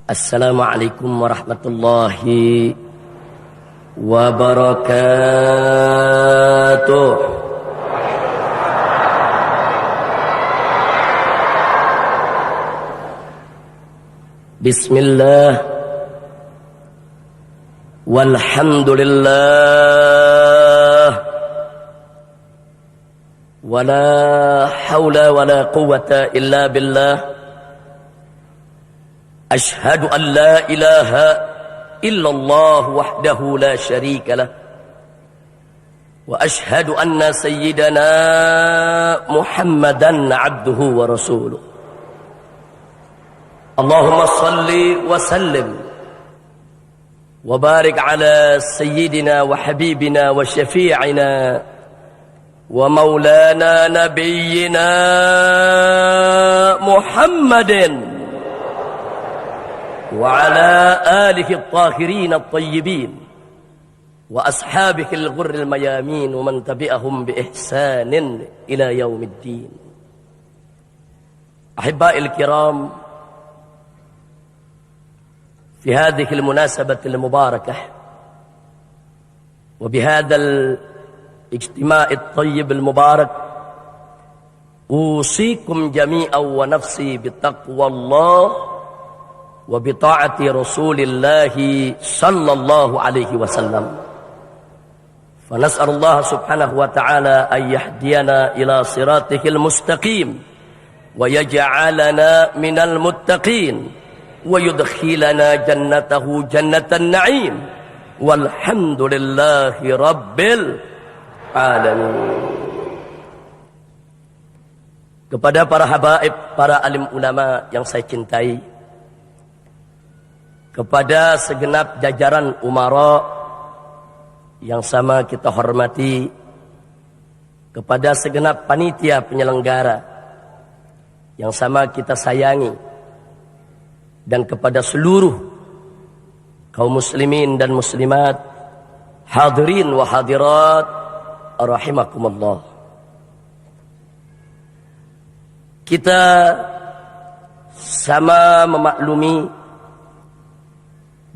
Assalamualaikum warahmatullahi wabarakatuh. Bismillah walhamdulillah wala hawla wala quwwata illa billah. Ashhadu an la ilaha illallah wahdahu la syarika lah. Wa ashhadu anna sayyidana Muhammadan abduhu wa rasuluh. Allahumma salli wa sallim wa barik ala sayyidina wa habibina wa syafi'ina wa maulana nabiyyina Muhammadin وعلى آله الطاهرين الطيبين وأصحابه الغر الميامين ومن تبعهم بإحسان إلى يوم الدين. أحبائي الكرام، في هذه المناسبة المباركة وبهذا الاجتماع الطيب المبارك أوصيكم جميعا ونفسي بتقوى الله وبطاعة رسول الله صلى الله عليه وسلم. فنسأل الله سبحانه وتعالى أن يهدينا إلى صراطه المستقيم ويجعلنا من المتقين ويدخلنا جنته جنة النعيم والحمد لله رب العالمين. Kepada para habaib, para alim ulama yang saya cintai, kepada segenap jajaran umara yang sama kita hormati, kepada segenap panitia penyelenggara yang sama kita sayangi, dan kepada seluruh kaum muslimin dan muslimat, hadirin wa hadirat rahimakumullah. Kita sama memaklumi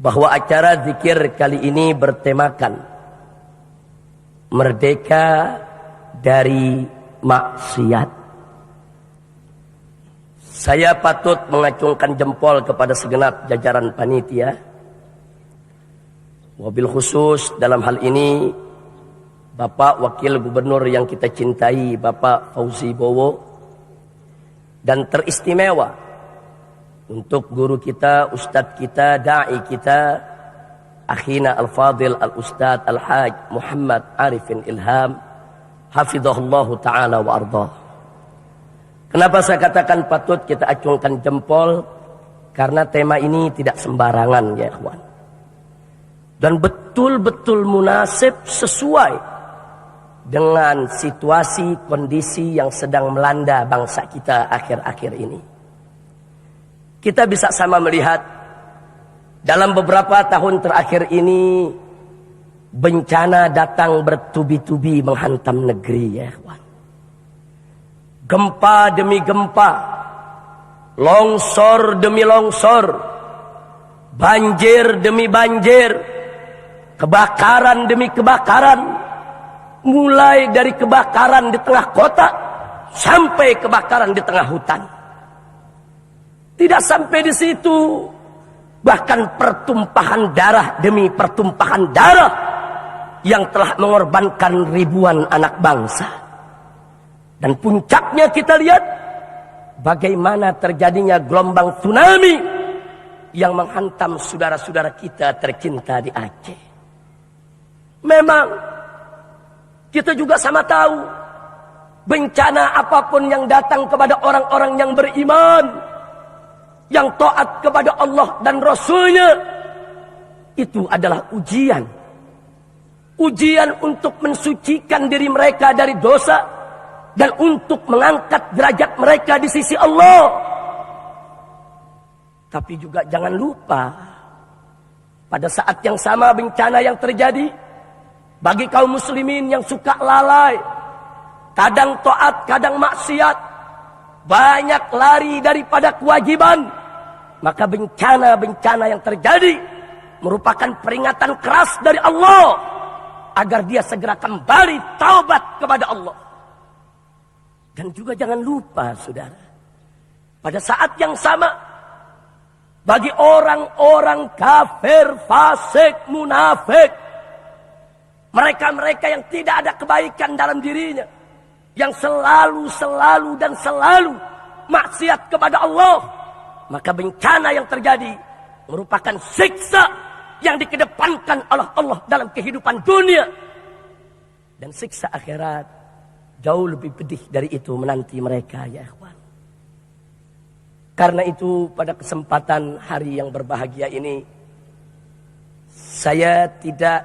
bahwa acara zikir kali ini bertemakan merdeka dari maksiat. Saya patut mengacungkan jempol kepada segenap jajaran panitia, wabil khusus dalam hal ini Bapak Wakil Gubernur yang kita cintai, Bapak Fauzi Bowo, dan teristimewa untuk guru kita, ustadz kita, da'i kita, akhina al-fadil al-ustadz al-haj Muhammad Arifin Ilham, hafizahullahu ta'ala wa ardah. Kenapa saya katakan patut kita acungkan jempol? Karena tema ini tidak sembarangan ya ikhwan, dan betul-betul munasib, sesuai dengan situasi kondisi yang sedang melanda bangsa kita akhir-akhir ini. Kita bisa sama melihat dalam beberapa tahun terakhir ini bencana datang bertubi-tubi menghantam negeri ya kawan. Gempa demi gempa, longsor demi longsor, banjir demi banjir, kebakaran demi kebakaran, mulai dari kebakaran di tengah kota sampai kebakaran di tengah hutan. Tidak sampai di situ, bahkan pertumpahan darah demi pertumpahan darah yang telah mengorbankan ribuan anak bangsa. Dan puncaknya kita lihat bagaimana terjadinya gelombang tsunami yang menghantam saudara-saudara kita tercinta di Aceh. Memang kita juga sama tahu bencana apapun yang datang kepada orang-orang yang beriman, yang taat kepada Allah dan Rasul-Nya, itu adalah ujian. Ujian untuk mensucikan diri mereka dari dosa dan untuk mengangkat derajat mereka di sisi Allah. Tapi juga jangan lupa, pada saat yang sama bencana yang terjadi bagi kaum muslimin yang suka lalai, kadang taat, kadang maksiat, banyak lari daripada kewajiban, maka bencana-bencana yang terjadi merupakan peringatan keras dari Allah agar dia segera kembali taubat kepada Allah. Dan juga jangan lupa saudara, pada saat yang sama bagi orang-orang kafir, fasik, munafik, mereka-mereka yang tidak ada kebaikan dalam dirinya, yang selalu maksiat kepada Allah, maka bencana yang terjadi merupakan siksa yang dikedepankan oleh Allah dalam kehidupan dunia. Dan siksa akhirat jauh lebih pedih dari itu menanti mereka, ya ikhwan. Karena itu pada kesempatan hari yang berbahagia ini, saya tidak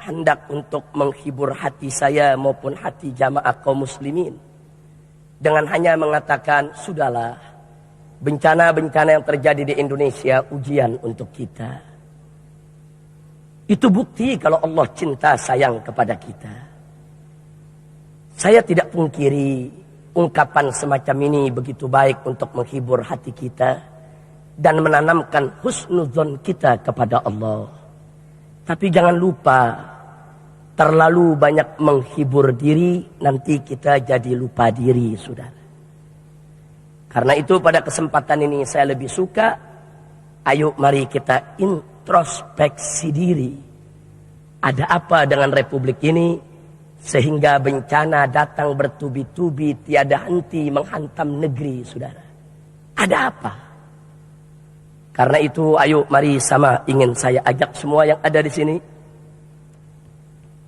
hendak untuk menghibur hati saya maupun hati jamaah kaum muslimin dengan hanya mengatakan, sudahlah, bencana-bencana yang terjadi di Indonesia ujian untuk kita. Itu bukti kalau Allah cinta sayang kepada kita. Saya tidak pungkiri ungkapan semacam ini begitu baik untuk menghibur hati kita dan menanamkan husnudzon kita kepada Allah. Tapi jangan lupa, terlalu banyak menghibur diri, nanti kita jadi lupa diri, saudara. Karena itu pada kesempatan ini saya lebih suka, ayo mari kita introspeksi diri. Ada apa dengan republik ini sehingga bencana datang bertubi-tubi tiada henti menghantam negeri, saudara? Ada apa? Karena itu ayo mari sama ingin saya ajak semua yang ada di sini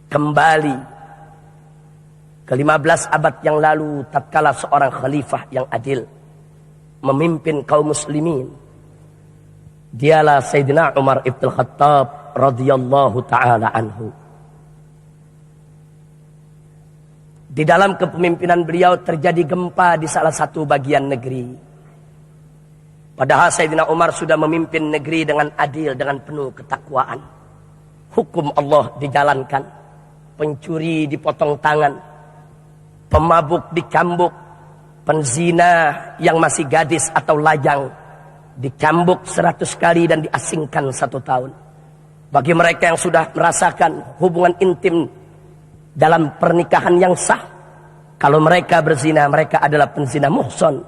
kembali ke 15 abad yang lalu, tatkala seorang khalifah yang adil memimpin kaum muslimin. Dialah Sayyidina Umar ibn Khattab radhiyallahu taala anhu. Di dalam kepemimpinan beliau terjadi gempa di salah satu bagian negeri. Padahal Sayyidina Umar sudah memimpin negeri dengan adil, dengan penuh ketakwaan. Hukum Allah dijalankan. Pencuri dipotong tangan, pemabuk dicambuk, penzina yang masih gadis atau lajang dicambuk 100 kali dan diasingkan 1 tahun. Bagi mereka yang sudah merasakan hubungan intim dalam pernikahan yang sah, kalau mereka berzina, mereka adalah penzina muhson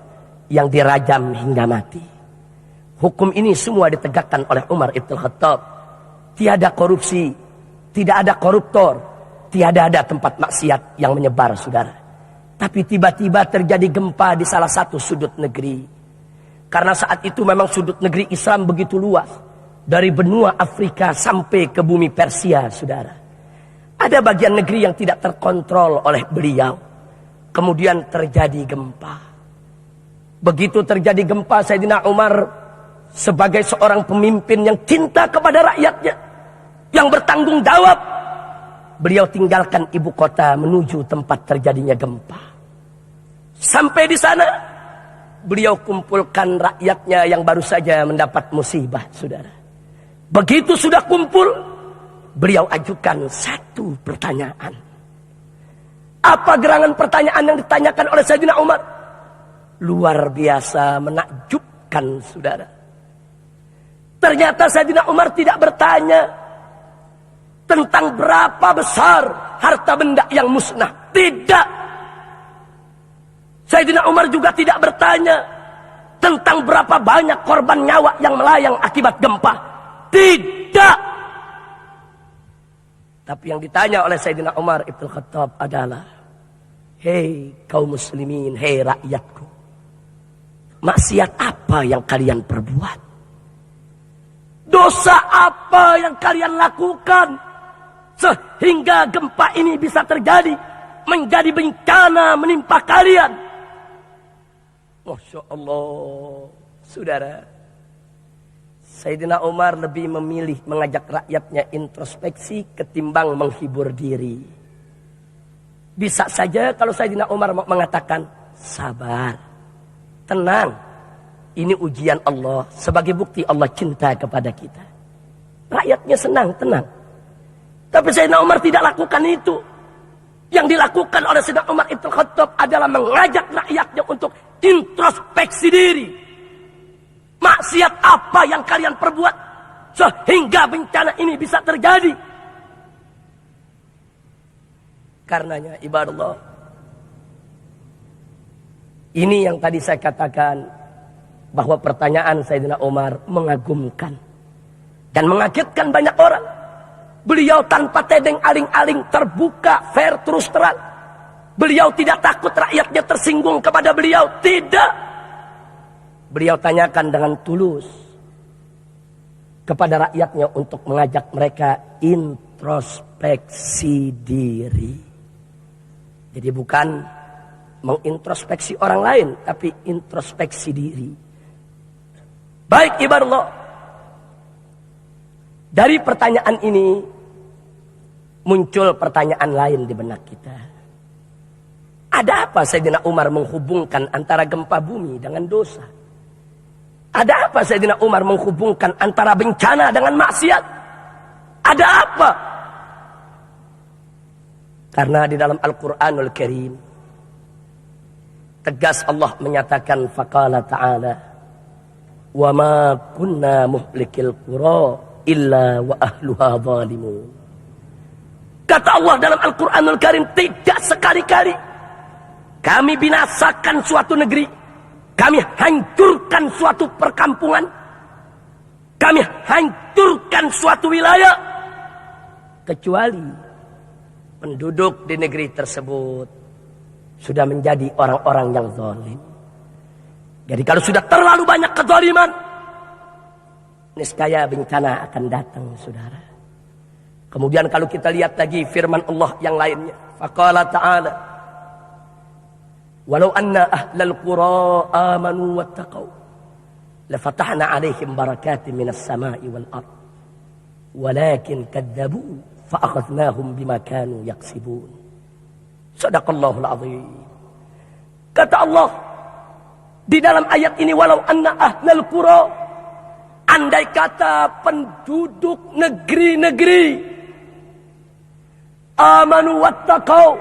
yang dirajam hingga mati. Hukum ini semua ditegakkan oleh Umar ibn Khattab. Tiada korupsi, tidak ada koruptor, tiada ada tempat maksiat yang menyebar, saudara. Tapi tiba-tiba terjadi gempa di salah satu sudut negeri. Karena saat itu memang sudut negeri Islam begitu luas. Dari benua Afrika sampai ke bumi Persia, saudara. Ada bagian negeri yang tidak terkontrol oleh beliau. Kemudian terjadi gempa. Begitu terjadi gempa, Sayyidina Umar sebagai seorang pemimpin yang cinta kepada rakyatnya, yang bertanggung jawab, beliau tinggalkan ibu kota menuju tempat terjadinya gempa. Sampai di sana, beliau kumpulkan rakyatnya yang baru saja mendapat musibah, saudara. Begitu sudah kumpul, beliau ajukan satu pertanyaan. Apa gerangan pertanyaan yang ditanyakan oleh Sayyidina Umar? Luar biasa menakjubkan, saudara. Ternyata Sayyidina Umar tidak bertanya tentang berapa besar harta benda yang musnah. Tidak. Sayyidina Umar juga tidak bertanya tentang berapa banyak korban nyawa yang melayang akibat gempa. Tidak. Tapi yang ditanya oleh Sayyidina Umar ibn Khattab adalah, hei kaum muslimin, hei rakyatku, maksiat apa yang kalian perbuat? Dosa apa yang kalian lakukan sehingga gempa ini bisa terjadi, menjadi bencana menimpa kalian? Masya Allah, saudara. Sayyidina Umar lebih memilih mengajak rakyatnya introspeksi ketimbang menghibur diri. Bisa saja kalau Sayyidina Umar mau mengatakan, sabar, tenang, ini ujian Allah, sebagai bukti Allah cinta kepada kita. Rakyatnya senang, tenang. Tapi Sayyidina Umar tidak lakukan itu. Yang dilakukan oleh Sayyidina Umar ibn Khattab adalah mengajak rakyatnya untuk introspeksi diri. Maksiat apa yang kalian perbuat sehingga bencana ini bisa terjadi? Karenanya ibadallah, ini yang tadi saya katakan bahwa pertanyaan Sayyidina Umar mengagumkan dan mengagetkan banyak orang. Beliau tanpa tedeng aling-aling, terbuka, fair, terus terang. Beliau tidak takut rakyatnya tersinggung kepada beliau. Tidak. Beliau tanyakan dengan tulus kepada rakyatnya untuk mengajak mereka introspeksi diri. Jadi bukan mengintrospeksi orang lain, tapi introspeksi diri. Baik ibadallah. Dari pertanyaan ini muncul pertanyaan lain di benak kita. Ada apa Sayyidina Umar menghubungkan antara gempa bumi dengan dosa? Ada apa Sayyidina Umar menghubungkan antara bencana dengan maksiat? Ada apa? Karena di dalam Al-Quranul Karim tegas Allah menyatakan faqala ta'ala wa ma kunna muhlikil qura illa wa ahluha zalimun. Kata Allah dalam Al-Quranul Karim, tidak sekali-kali kami binasakan suatu negeri, kami hancurkan suatu perkampungan, kami hancurkan suatu wilayah, kecuali penduduk di negeri tersebut sudah menjadi orang-orang yang zalim. Jadi kalau sudah terlalu banyak kezaliman, niscaya bencana akan datang, saudara. Kemudian kalau kita lihat lagi firman Allah yang lainnya, faqala ta'ala walau anna ahlal qura amanu wattaqau lafatahna 'alaihim barakatin minas sama'i wal ard walakin kadzabu fa'akhadnahum bima kanu yaksibun. Shadaqallahul azim. Kata Allah di dalam ayat ini, walau anna ahlal qura, andai kata penduduk negeri-negeri amanu wattaqau,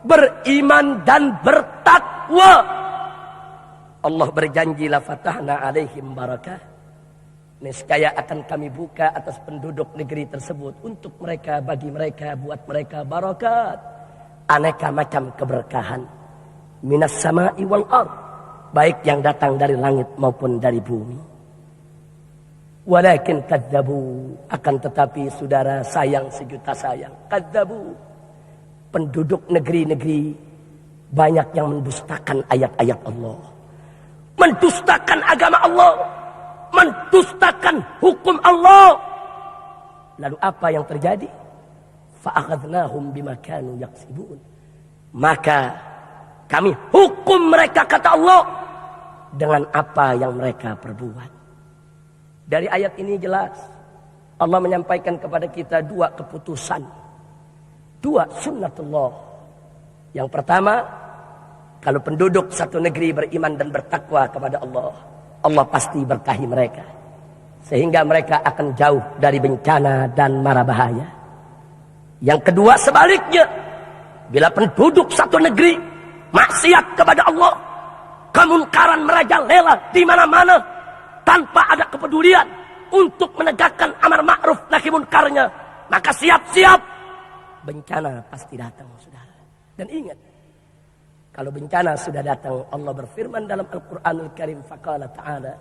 beriman dan bertakwa, Allah berjanji la fatahna alaihim barakah, niscaya akan kami buka atas penduduk negeri tersebut untuk mereka, bagi mereka, buat mereka barakat, aneka macam keberkahan, minas sama'i wal ard, baik yang datang dari langit maupun dari bumi. Walakin kadzabu, akan tetapi saudara sayang sejuta sayang, kadzabu, penduduk negeri-negeri banyak yang mendustakan ayat-ayat Allah, mendustakan agama Allah, mendustakan hukum Allah. Lalu apa yang terjadi? Fa'akhadnahum bima kanu yaksibun, maka kami hukum mereka, kata Allah, dengan apa yang mereka perbuat. Dari ayat ini jelas Allah menyampaikan kepada kita dua keputusan, dua sunnatullah. Yang pertama, kalau penduduk satu negeri beriman dan bertakwa kepada Allah, Allah pasti berkahi mereka, sehingga mereka akan jauh dari bencana dan mara bahaya. Yang kedua sebaliknya, bila penduduk satu negeri maksiat kepada Allah, kemungkaran merajalela di mana-mana, tanpa ada kepedulian untuk menegakkan amar ma'ruf nahi munkarnya, maka siap-siap bencana pasti datang, saudara. Dan ingat, kalau bencana sudah datang, Allah berfirman dalam Al-Quranul Karim, faqala ta'ala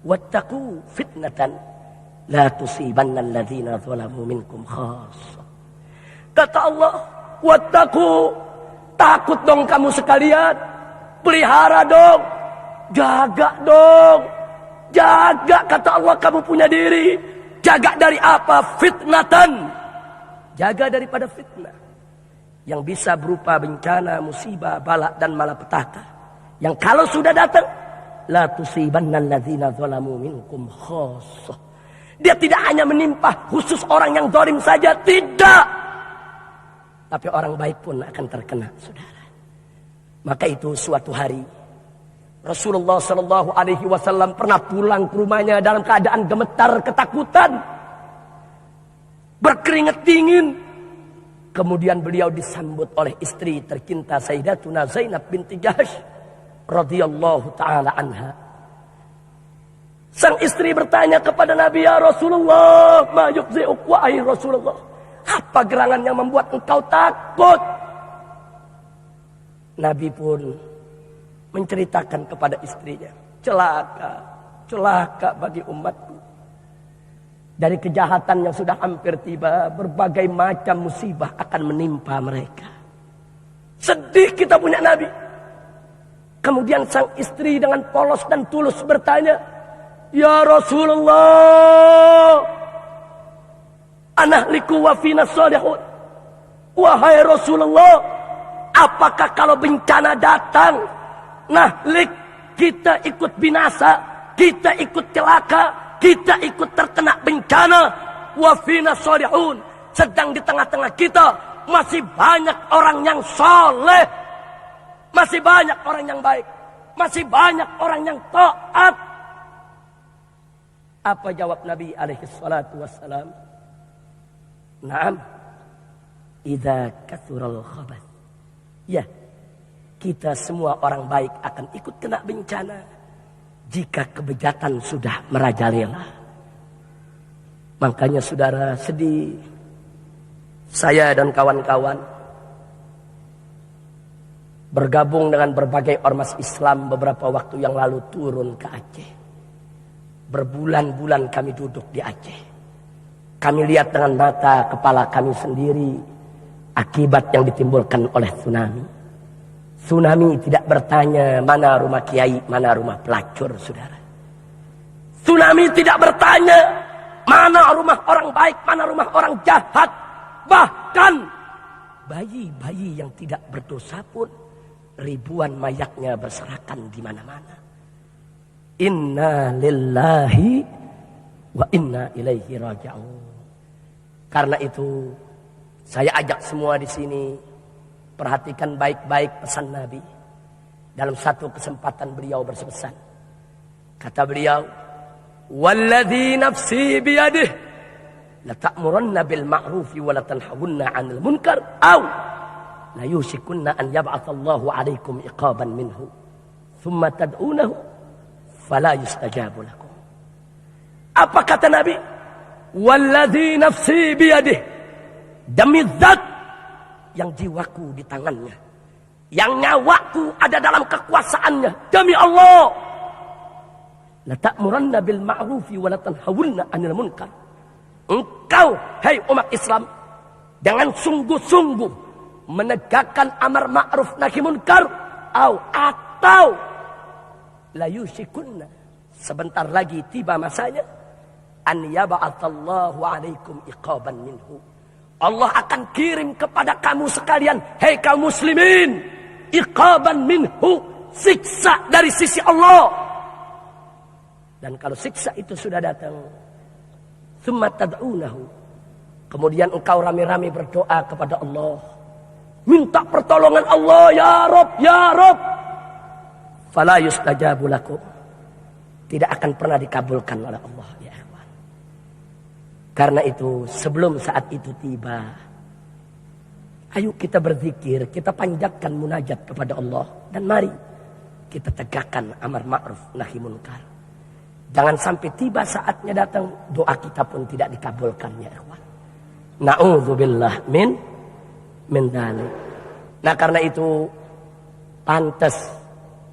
wattaqu fitnatan la tusibanna alladhina zalamu minkum khassah. Kata Allah, wattaqu, takut dong kamu sekalian, pelihara dong, jaga dong. Jaga, kata Allah, kamu punya diri. Jaga dari apa? Fitnatan. Jaga daripada fitnah yang bisa berupa bencana, musibah, bala dan malapetaka, yang kalau sudah datang, la tusibanna alladzina zalamu minkum khassah. Dia tidak hanya menimpa khusus orang yang zalim saja, tidak, tapi orang baik pun akan terkena, saudara. Maka itu suatu hari Rasulullah Shallallahu Alaihi Wasallam pernah pulang ke rumahnya dalam keadaan gemetar ketakutan, berkeringat dingin. Kemudian beliau disambut oleh istri tercinta Sayyidatuna Zainab binti Jahsh radhiyallahu taala anha. Sang istri bertanya kepada Nabi, ya Rasulullah, ma yukzi'uk wahai Rasulullah, apa gerangan yang membuat engkau takut? Nabi pun menceritakan kepada istrinya, celaka, celaka bagi umatku. Dari kejahatan yang sudah hampir tiba, berbagai macam musibah akan menimpa mereka. Sedih kita punya Nabi. Kemudian sang istri dengan polos dan tulus bertanya, ya Rasulullah, anahliku wa fina salihun. Wahai Rasulullah, apakah kalau bencana datang, nahlik, kita ikut binasa, kita ikut celaka, kita ikut terkena bencana, wa fina salihun, sedang di tengah-tengah kita masih banyak orang yang saleh, masih banyak orang yang baik, masih banyak orang yang taat. Apa jawab Nabi alaihi salatu wassalam? Naam, idza kathural khabath. Ya, kita semua orang baik akan ikut kena bencana jika kebejatan sudah merajalela. Makanya saudara, sedih saya dan kawan-kawan bergabung dengan berbagai ormas Islam beberapa waktu yang lalu turun ke Aceh. Berbulan-bulan kami duduk di Aceh. Kami lihat dengan mata kepala kami sendiri akibat yang ditimbulkan oleh tsunami. Tsunami tidak bertanya mana rumah kiai, mana rumah pelacur, saudara. Tsunami tidak bertanya mana rumah orang baik, mana rumah orang jahat. Bahkan bayi-bayi yang tidak berdosa pun ribuan mayatnya berserakan di mana-mana. Inna lillahi wa inna ilaihi raji'un. Karena itu saya ajak semua di sini perhatikan baik-baik pesan Nabi. Dalam satu kesempatan beliau berpesan. Kata beliau, "Walladzi nafsi biyadihi la ta'murunna bil ma'rufi wa la tanhawunna 'anil munkar aw la yushikunna an yab'atsallahu 'alaikum iqaban minhu thumma tad'unahu fala yustajabu lakum." Apa kata Nabi? Walladzi nafsi biyadihi, demi zat yang jiwaku di tangannya, yang nyawaku ada dalam kekuasaannya, demi Allah, la ta'muranna bil ma'rufi wa la tanhawunna 'anil munkar. Engkau, hai umat Islam, dengan sungguh-sungguh menegakkan amar ma'ruf nahi munkar, atau la yushikunna, sebentar lagi tiba masanya, an yab'atsallahu 'alaikum iqaban minhu. Allah akan kirim kepada kamu sekalian, hei kaum muslimin, iqaban minhu, siksa dari sisi Allah. Dan kalau siksa itu sudah datang, thumma tad'unahu, kemudian engkau rame-rame berdoa kepada Allah, minta pertolongan Allah, ya Rabb, ya Rabb, fala yustajabu lakum, tidak akan pernah dikabulkan oleh Allah, ya ikhwan. Karena itu sebelum saat itu tiba, ayo kita berzikir, kita panjatkan munajat kepada Allah, dan mari kita tegakkan amar ma'ruf nahi munkar. Jangan sampai tiba saatnya datang, doa kita pun tidak dikabulkan, ya ikhwan. Na'udzubillah min dzalik. Nah karena itu pantas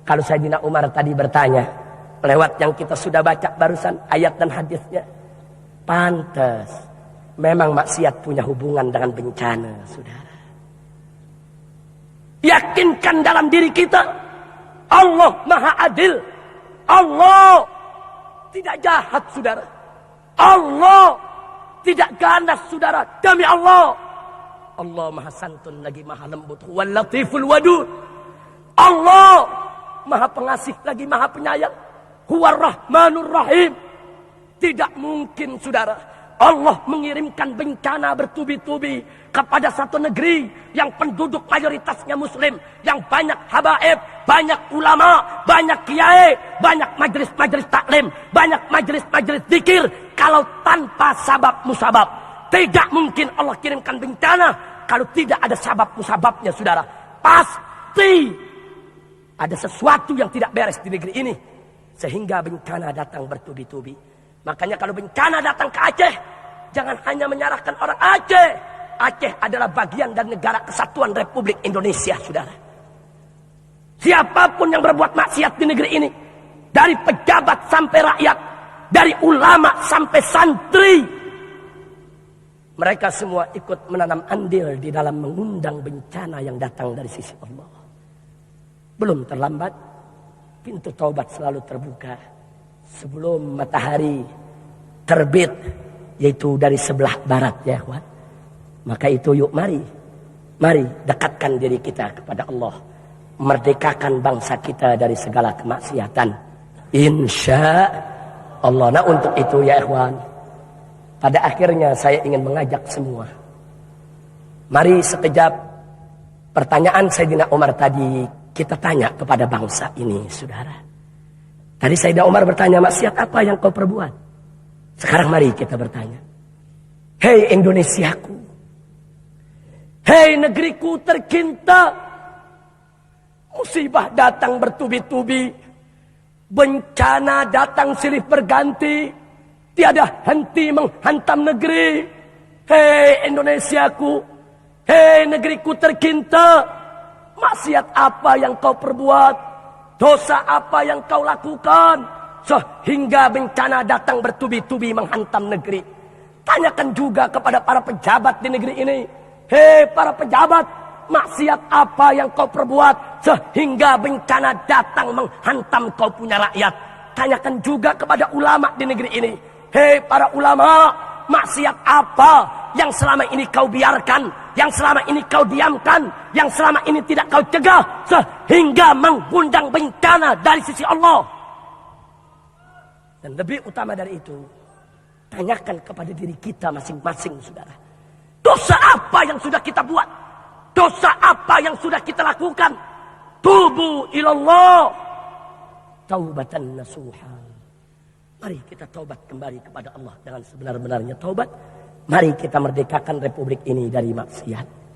kalau Sayyidina Umar tadi bertanya lewat yang kita sudah baca barusan ayat dan hadisnya, pantas memang maksiat punya hubungan dengan bencana, saudara. Yakinkan dalam diri kita, Allah Maha Adil, Allah tidak jahat, saudara. Allah tidak ganas, saudara. Demi Allah, Allah Maha Santun lagi Maha Lembut, Wal Latiful Wadud. Allah Maha Pengasih lagi Maha Penyayang, Huwar Rahmanur Rahim. Tidak mungkin, saudara, Allah mengirimkan bencana bertubi-tubi kepada satu negeri yang penduduk mayoritasnya muslim, yang banyak habaib, banyak ulama, banyak kiai, banyak majelis-majelis taklim, banyak majelis-majelis zikir, kalau tanpa sabab musabab. Tidak mungkin Allah kirimkan bencana kalau tidak ada sabab musababnya, saudara. Pasti ada sesuatu yang tidak beres di negeri ini. Sehingga bencana datang bertubi-tubi. Makanya kalau bencana datang ke Aceh, jangan hanya menyalahkan orang Aceh. Aceh adalah bagian dari negara kesatuan Republik Indonesia, saudara. Siapapun yang berbuat maksiat di negeri ini, dari pejabat sampai rakyat, dari ulama sampai santri, mereka semua ikut menanam andil di dalam mengundang bencana yang datang dari sisi Allah. Belum terlambat, pintu taubat selalu terbuka sebelum matahari terbit, yaitu dari sebelah barat, ya kawan. Maka itu yuk mari dekatkan diri kita kepada Allah, merdekakan bangsa kita dari segala kemaksiatan, insya Allah. Nah, untuk itu ya ikhwan, pada akhirnya saya ingin mengajak semua, mari sekejap pertanyaan Sayyidina Umar tadi kita tanya kepada bangsa ini, saudara. Tadi Sayyidina Umar bertanya, maksiat apa yang kau perbuat? Sekarang mari kita bertanya, hei Indonesiaku, hei negeriku tercinta, musibah datang bertubi-tubi, bencana datang silih berganti, tiada henti menghantam negeri. Hei Indonesiaku, hei negeriku tercinta, maksiat apa yang kau perbuat? Dosa apa yang kau lakukan sehingga bencana datang bertubi-tubi menghantam negeri? Tanyakan juga kepada para pejabat di negeri ini. Hei para pejabat, maksiat apa yang kau perbuat sehingga bencana datang menghantam kau punya rakyat? Tanyakan juga kepada ulama di negeri ini. Hei para ulama, maksiat apa yang selama ini kau biarkan, yang selama ini kau diamkan, yang selama ini tidak kau cegah sehingga mengundang bencana dari sisi Allah? Dan lebih utama dari itu, tanyakan kepada diri kita masing-masing, saudara. Dosa apa yang sudah kita buat? Dosa apa yang sudah kita lakukan? Tubu ilallah taubatan nasuha. Mari kita taubat kembali kepada Allah dengan sebenar-benarnya taubat. Mari kita merdekakan republik ini dari maksiat.